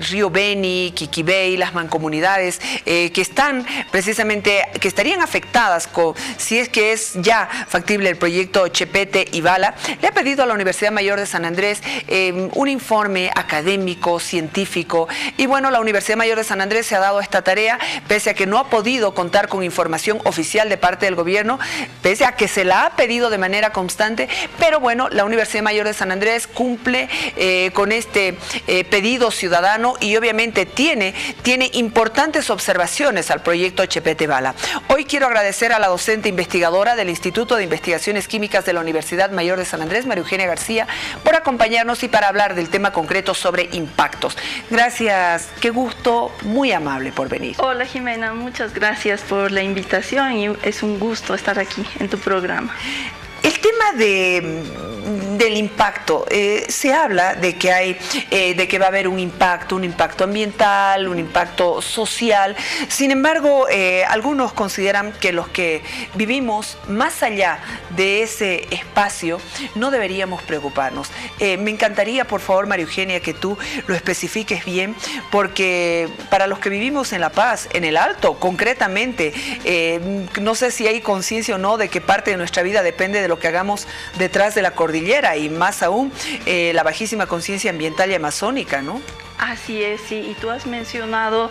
Río Beni, Quiquibey, las mancomunidades que están precisamente, que estarían afectadas si es que es ya factible el proyecto Chepete y Bala, le ha pedido a la Universidad Mayor de San Andrés un informe académico, científico, y bueno, la Universidad Mayor de San Andrés se ha dado esta tarea, pese a que no ha podido contar con información oficial de parte del gobierno, pese a que se la ha pedido de manera constante, pero bueno, la Universidad Mayor de San Andrés cumple con este pedido ciudadano y obviamente tiene importantes observaciones al proyecto Chepete Bala. Hoy quiero agradecer a la docente investigadora del Instituto de Investigaciones Químicas de la Universidad Mayor de San Andrés, María Eugenia García, por acompañarnos y para hablar del tema concreto sobre impactos. Gracias, qué gusto, muy amable por venir. Hola Jimena, muchas gracias por la invitación y es un gusto estar aquí en tu programa. El tema del impacto, se habla de que va a haber un impacto ambiental, un impacto social. Sin embargo, algunos consideran que los que vivimos más allá de ese espacio no deberíamos preocuparnos. Me encantaría, por favor, María Eugenia, que tú lo especifiques bien, porque para los que vivimos en La Paz, en el Alto, concretamente, no sé si hay conciencia o no de que parte de nuestra vida depende de lo que hagamos detrás de la cordillera y más aún la bajísima conciencia ambiental y amazónica, ¿no? Así es, sí, y tú has mencionado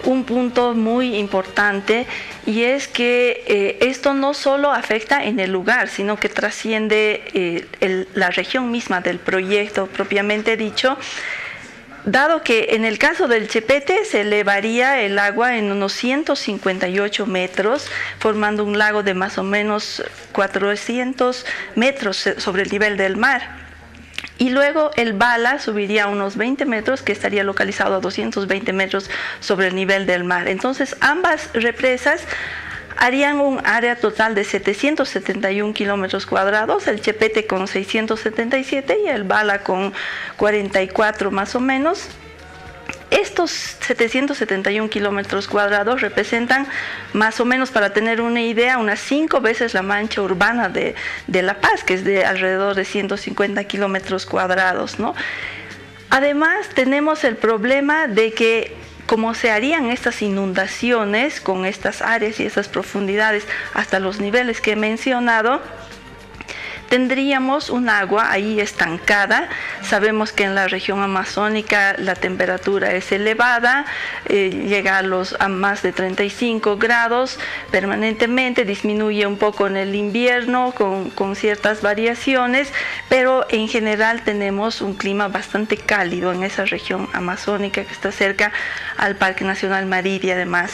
un punto muy importante y es que esto no solo afecta en el lugar, sino que trasciende la región misma del proyecto propiamente dicho. Dado que en el caso del Chepete se elevaría el agua en unos 158 metros, formando un lago de más o menos 400 metros sobre el nivel del mar. Y luego el Bala subiría a unos 20 metros, que estaría localizado a 220 metros sobre el nivel del mar. Entonces ambas represas harían un área total de 771 kilómetros cuadrados, el Chepete con 677 y el Bala con 44 más o menos. Estos 771 kilómetros cuadrados representan más o menos, para tener una idea, unas 5 veces la mancha urbana de La Paz, que es de alrededor de 150 kilómetros cuadrados, ¿no? Además, tenemos el problema de que como se harían estas inundaciones con estas áreas y estas profundidades hasta los niveles que he mencionado, tendríamos un agua ahí estancada. Sabemos que en la región amazónica la temperatura es elevada, llega a más de 35 grados permanentemente, disminuye un poco en el invierno con ciertas variaciones, pero en general tenemos un clima bastante cálido en esa región amazónica que está cerca al Parque Nacional Mariri además.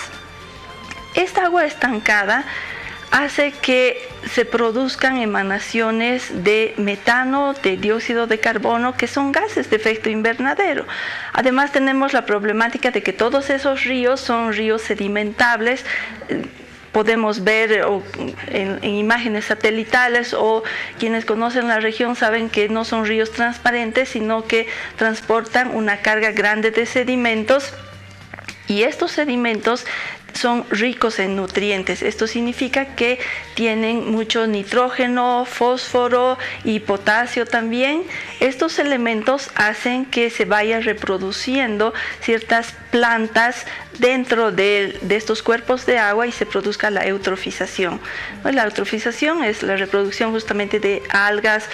Esta agua estancada hace que se produzcan emanaciones de metano, de dióxido de carbono, que son gases de efecto invernadero. Además tenemos la problemática de que todos esos ríos son ríos sedimentables. Podemos ver en imágenes satelitales, o quienes conocen la región saben que no son ríos transparentes, sino que transportan una carga grande de sedimentos, y estos sedimentos son ricos en nutrientes. Esto significa que tienen mucho nitrógeno, fósforo y potasio también. Estos elementos hacen que se vaya reproduciendo ciertas plantas dentro de estos cuerpos de agua y se produzca la eutrofización. La eutrofización es la reproducción justamente de algas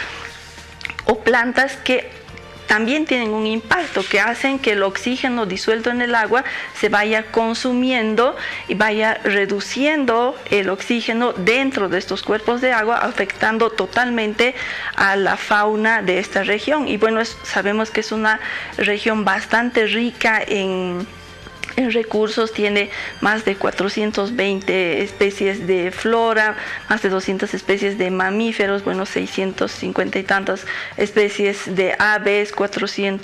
o plantas que también tienen un impacto, que hacen que el oxígeno disuelto en el agua se vaya consumiendo y vaya reduciendo el oxígeno dentro de estos cuerpos de agua, afectando totalmente a la fauna de esta región. Y bueno, sabemos que es una región bastante rica en recursos, tiene más de 420 especies de flora, más de 200 especies de mamíferos, bueno, 650 y tantas especies de aves,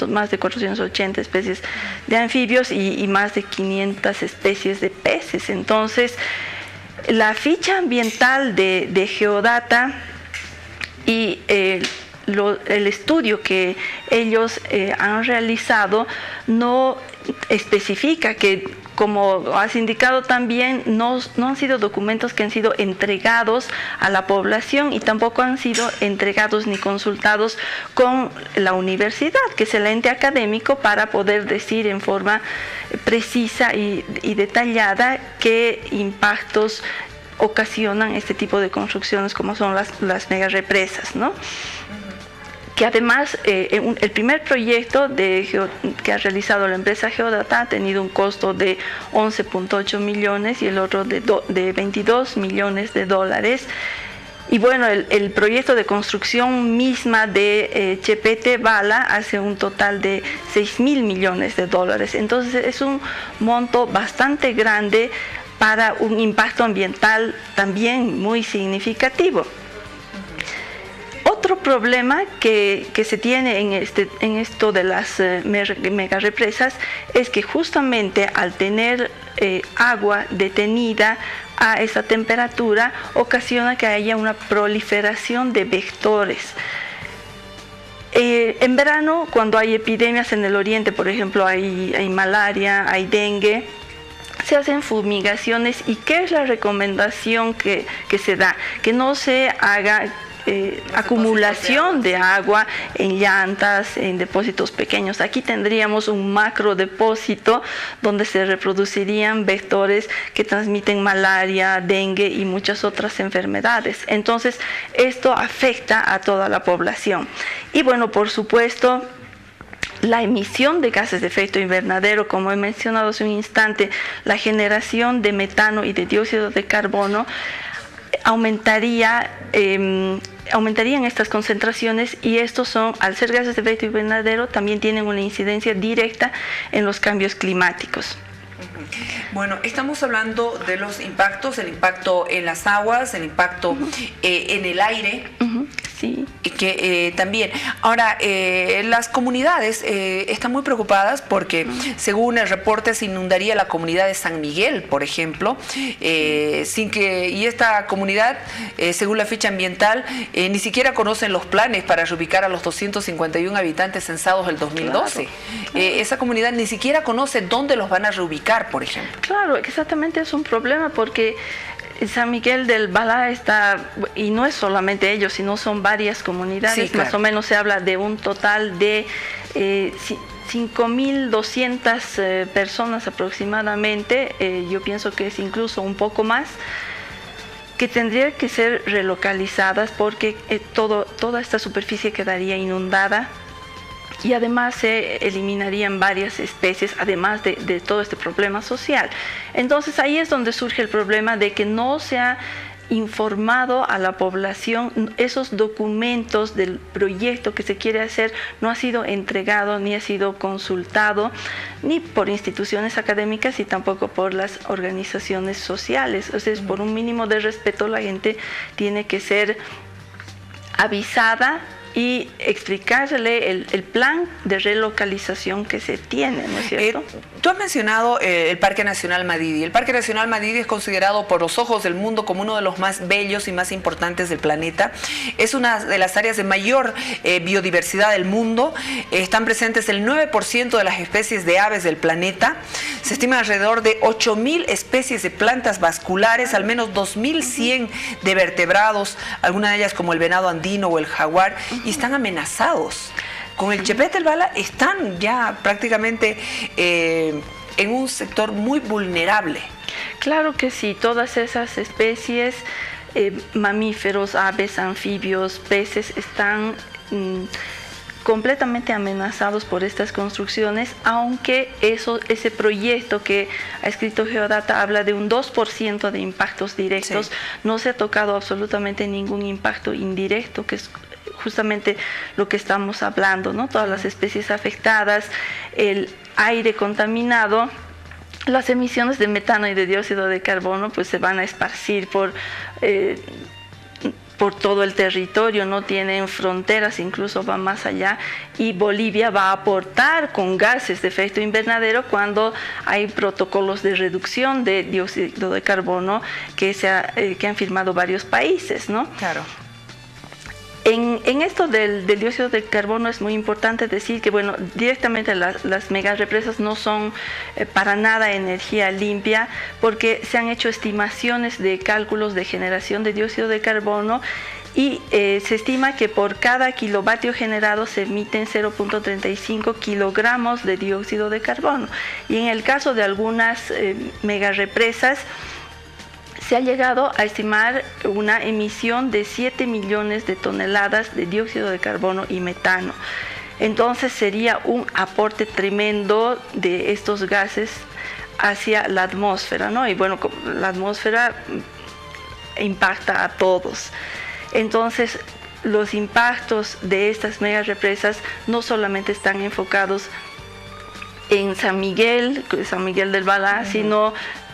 más de 480 especies de anfibios y más de 500 especies de peces. Entonces, la ficha ambiental de Geodata y el estudio que ellos han realizado no especifica que, como has indicado también, no han sido documentos que han sido entregados a la población y tampoco han sido entregados ni consultados con la universidad, que es el ente académico, para poder decir en forma precisa y detallada qué impactos ocasionan este tipo de construcciones como son las megarepresas, ¿no? Que además el primer proyecto que ha realizado la empresa Geodata ha tenido un costo de 11.8 millones y el otro de 22 millones de dólares. Y bueno, el proyecto de construcción misma de Chepete Bala hace un total de 6.000 millones de dólares. Entonces es un monto bastante grande para un impacto ambiental también muy significativo. Otro problema que se tiene en esto de las megarepresas es que justamente al tener agua detenida a esa temperatura ocasiona que haya una proliferación de vectores. En verano, cuando hay epidemias en el oriente, por ejemplo, hay malaria, hay dengue, se hacen fumigaciones. ¿Y qué es la recomendación que se da? Que no se haga acumulación de agua en llantas, en depósitos pequeños. Aquí tendríamos un macro depósito donde se reproducirían vectores que transmiten malaria, dengue y muchas otras enfermedades. Entonces, esto afecta a toda la población. Y bueno, por supuesto, la emisión de gases de efecto invernadero, como he mencionado hace un instante, la generación de metano y de dióxido de carbono, aumentarían estas concentraciones, y estos son, al ser gases de efecto invernadero, también tienen una incidencia directa en los cambios climáticos. Bueno, estamos hablando de los impactos, el impacto en las aguas, el impacto en el aire. Sí. Que también, ahora, las comunidades están muy preocupadas porque, según el reporte, se inundaría la comunidad de San Miguel, por ejemplo, y esta comunidad, según la ficha ambiental, ni siquiera conocen los planes para reubicar a los 251 habitantes censados del 2012. Claro. Esa comunidad ni siquiera conoce dónde los van a reubicar, por ejemplo. Claro, exactamente, es un problema porque San Miguel del Bala está, y no es solamente ellos, sino son varias comunidades. Sí, claro. Más o menos se habla de un total de 5.200 personas aproximadamente. Yo pienso que es incluso un poco más, que tendrían que ser relocalizadas porque toda esta superficie quedaría inundada. Y además se eliminarían varias especies, además de todo este problema social. Entonces ahí es donde surge el problema de que no se ha informado a la población. Esos documentos del proyecto que se quiere hacer no ha sido entregado ni ha sido consultado ni por instituciones académicas y tampoco por las organizaciones sociales. O sea, por un mínimo de respeto la gente tiene que ser avisada y explicarle el plan de relocalización que se tiene, ¿no es cierto? Tú has mencionado el Parque Nacional Madidi. El Parque Nacional Madidi es considerado por los ojos del mundo como uno de los más bellos y más importantes del planeta. Es una de las áreas de mayor biodiversidad del mundo. Están presentes el 9% de las especies de aves del planeta. Se estima alrededor de 8.000 especies de plantas vasculares, al menos 2.100 de vertebrados, algunas de ellas como el venado andino o el jaguar, y están amenazados. Con el Chepete Bala están ya prácticamente en un sector muy vulnerable. Claro que sí, todas esas especies, mamíferos, aves, anfibios, peces, están completamente amenazados por estas construcciones, aunque ese proyecto que ha escrito Geodata habla de un 2% de impactos directos. Sí. No se ha tocado absolutamente ningún impacto indirecto, que es justamente lo que estamos hablando, ¿no? Todas las especies afectadas, el aire contaminado. Las emisiones de metano y de dióxido de carbono pues se van a esparcir por todo el territorio, no tienen fronteras, incluso va más allá, y Bolivia va a aportar con gases de efecto invernadero cuando hay protocolos de reducción de dióxido de carbono que han firmado varios países, ¿no? Claro. En esto del dióxido de carbono es muy importante decir que, bueno, directamente las megarepresas no son para nada energía limpia, porque se han hecho estimaciones de cálculos de generación de dióxido de carbono y se estima que por cada kilovatio generado se emiten 0.35 kilogramos de dióxido de carbono. Y en el caso de algunas megarepresas, se ha llegado a estimar una emisión de 7 millones de toneladas de dióxido de carbono y metano. Entonces sería un aporte tremendo de estos gases hacia la atmósfera, ¿no? Y bueno, la atmósfera impacta a todos. Entonces, los impactos de estas megarepresas no solamente están enfocados en San Miguel del Bala, sino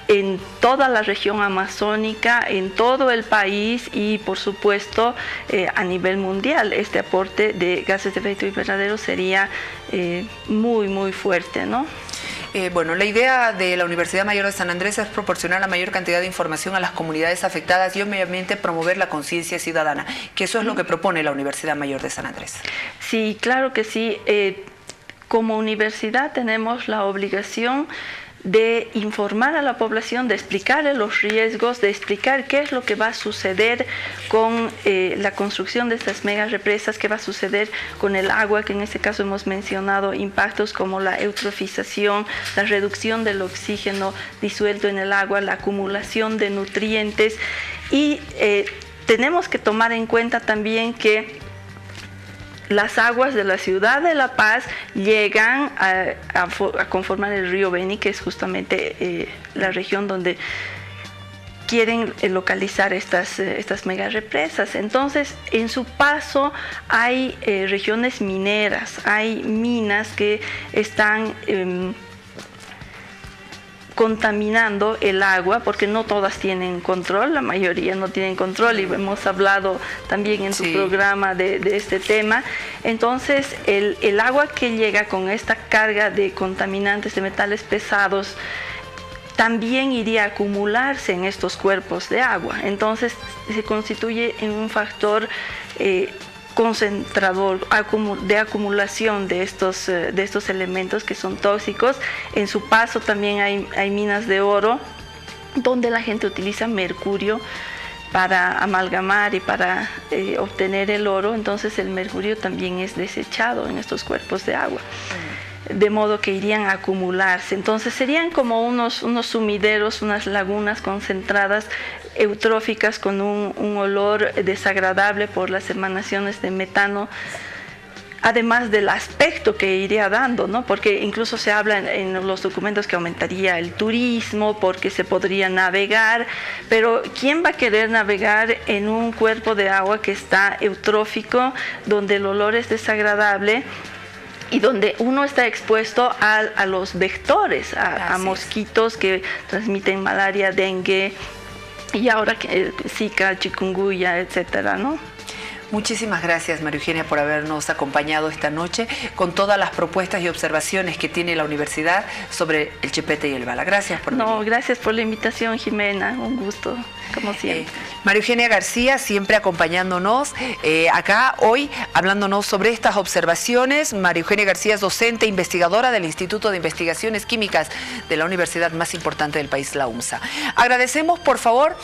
en toda la región amazónica, en todo el país y por supuesto a nivel mundial. Este aporte de gases de efecto invernadero sería muy fuerte, ¿no? Bueno, la idea de la Universidad Mayor de San Andrés es proporcionar la mayor cantidad de información a las comunidades afectadas y obviamente promover la conciencia ciudadana, que eso es lo que propone la Universidad Mayor de San Andrés. Sí, claro que sí. Como universidad tenemos la obligación de informar a la población, de explicarle los riesgos, de explicar qué es lo que va a suceder con la construcción de estas megarepresas, qué va a suceder con el agua, que en este caso hemos mencionado impactos como la eutrofización, la reducción del oxígeno disuelto en el agua, la acumulación de nutrientes, y tenemos que tomar en cuenta también que las aguas de la ciudad de La Paz llegan a conformar el río Beni, que es justamente la región donde quieren localizar estas megarepresas. Entonces, en su paso hay regiones mineras, hay minas que están contaminando el agua, porque no todas tienen control, la mayoría no tienen control, y hemos hablado también en tu programa de este tema. Entonces el agua que llega con esta carga de contaminantes, de metales pesados, también iría a acumularse en estos cuerpos de agua. Entonces se constituye en un factor concentrador de acumulación de estos elementos que son tóxicos. En su paso también hay minas de oro donde la gente utiliza mercurio para amalgamar y para obtener el oro. Entonces el mercurio también es desechado en estos cuerpos de agua, de modo que irían a acumularse. Entonces serían como unos sumideros, unas lagunas concentradas eutróficas con un olor desagradable por las emanaciones de metano, además del aspecto que iría dando, ¿no? Porque incluso se habla en los documentos que aumentaría el turismo, porque se podría navegar, pero ¿quién va a querer navegar en un cuerpo de agua que está eutrófico, donde el olor es desagradable y donde uno está expuesto a los vectores, a mosquitos que transmiten malaria, dengue, y ahora Zika, chikungunya, etcétera, ¿no? Muchísimas gracias, María Eugenia, por habernos acompañado esta noche con todas las propuestas y observaciones que tiene la universidad sobre el Chepete y el Bala. Gracias por venir. Gracias por la invitación, Jimena. Un gusto, como siempre. María Eugenia García, siempre acompañándonos acá hoy, hablándonos sobre estas observaciones. María Eugenia García es docente, investigadora del Instituto de Investigaciones Químicas de la universidad más importante del país, la UMSA. Agradecemos, por favor,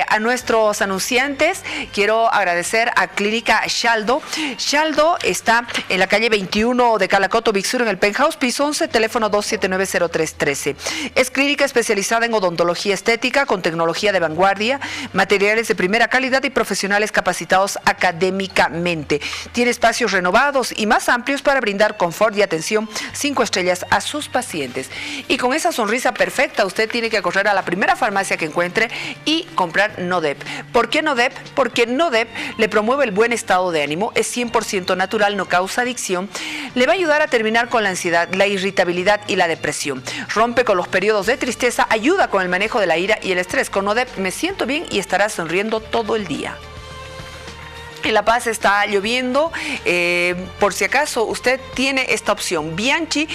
a nuestros anunciantes. Quiero agradecer a Clínica Shaldo. Shaldo está en la calle 21 de Calacoto, Big Sur, en el penthouse, piso 11, teléfono 2790313. Es clínica especializada en odontología estética con tecnología de vanguardia, materiales de primera calidad y profesionales capacitados académicamente. Tiene espacios renovados y más amplios para brindar confort y atención 5 estrellas a sus pacientes. Y con esa sonrisa perfecta, usted tiene que correr a la primera farmacia que encuentre y comprar Nodep. ¿Por qué Nodep? Porque Nodep le promueve el buen estado de ánimo, es 100% natural, no causa adicción, le va a ayudar a terminar con la ansiedad, la irritabilidad y la depresión. Rompe con los periodos de tristeza, ayuda con el manejo de la ira y el estrés. Con Nodep me siento bien y estará sonriendo todo el día. En La Paz está lloviendo, por si acaso usted tiene esta opción, Bianchi